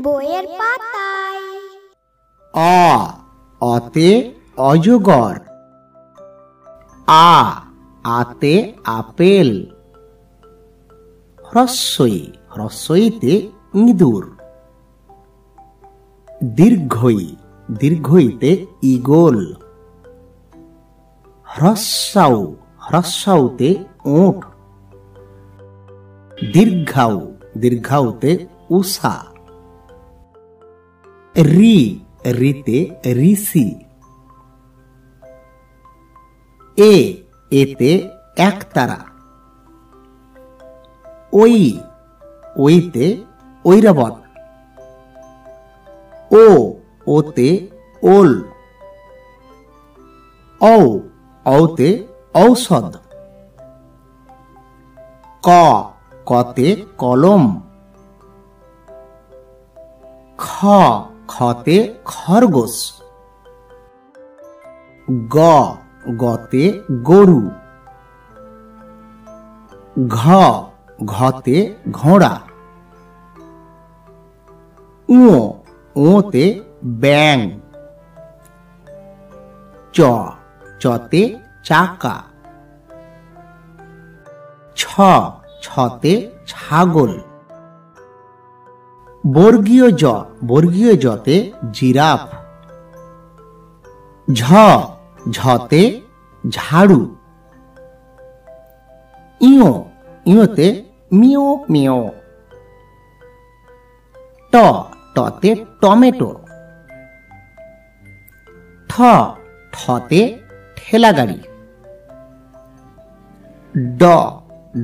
বইয়ের পাতায়। অ, অতে অজগর। আ, আতে আপেল। হ্রস্বই, হ্রস্বইতে ইঁদুর। দীর্ঘই, দীর্ঘইতে ঈগল। হ্রস্বাউ, হ্রস্বাউতে উট। দীর্ঘাউ, দীর্ঘাউতে উষা। রি, রিতে ঋষি। এ, এতে একতারা। ওই, ওইতে ঐরাবত। ও, ওতে ওল। ঔ, ঔতে ঔষধ। ক, কতে কলম। খ, খতে খরগোশ। গ, গতে গরু। ঘ, ঘতে ঘোড়া। ঙ, ঙতে ব্যাঙ। চ, চতে চাকা। ছ, ছতে ছাগল। বর্গীয় জ, বর্গীয় জতে জিরাফ। ঝ, ঝতে ঝাড়ু। ইয়, ইয়তে মিও মিও। ট, টতে টমেটো। ঠ, ঠতে ঠেলা গাড়ি। ড,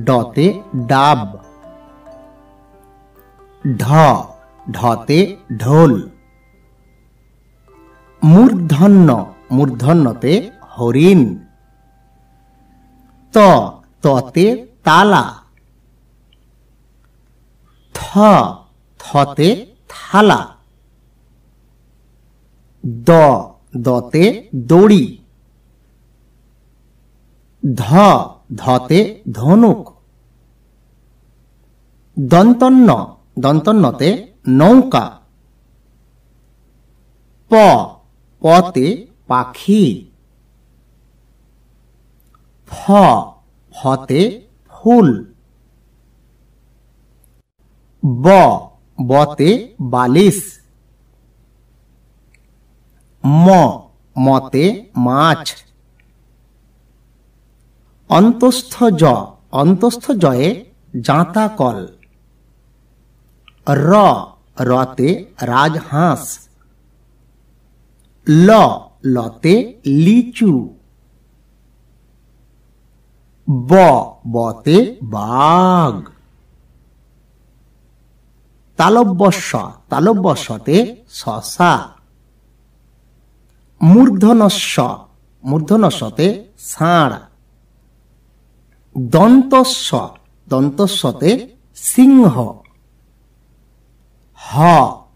ডতে ডাব। ঢ, ঢতে ঢোল। মূর্ধন্য, মূর্ধন্যতে হরিণ। ত, ততে তালা। থ, থতে থালা। দ, দতে দড়ি। ধ, ধতে ধনুক। দন্তন্য, দন্তন্যতে নৌকা। প, পতে পাখি। ফ, ফতে ফুল। ব, বতে বালিশ। ম, মতে মাছ। অন্তস্থ জ, অন্তস্থ জয়ে জাঁতা কল। র, রতে রাজহাঁস। ল, লতে লিচু। ব, বতে বাঘ। তালব্যস্য, তালব্যস্যতে শশা। মূর্ধনস্য, মূর্ধনস্যতে ষাঁড়। দন্তস্য, দন্তস্যতে সিংহ। হ,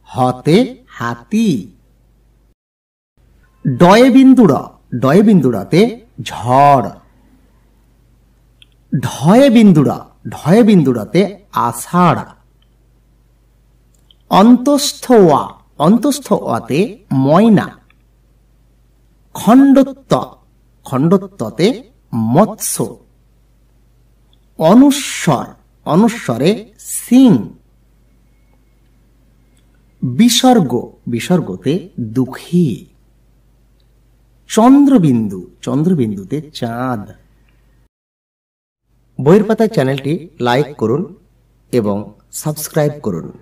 হতে হাতি। ডয়ে বিন্দুর, ডয়ে বিন্দুরাতে ঝড়। ঢয়ে বিন্দুরা, ঢয়ে বিন্দুরাতে আষাঢ়। অন্তস্থ ওয়া, অন্তস্থ ওয়াতে ময়না। খণ্ডত্ব, খণ্ডত্বতে মৎস্য। অনুস্বর, অনুস্বরে সিং। বিসর্গ, বিসর্গতে দুঃখী। চন্দ্রবিন্দু, চন্দ্রবিন্দুতে চাঁদ। বইয়ের পাতায় চ্যানেলটি লাইক করুন এবং সাবস্ক্রাইব করুন।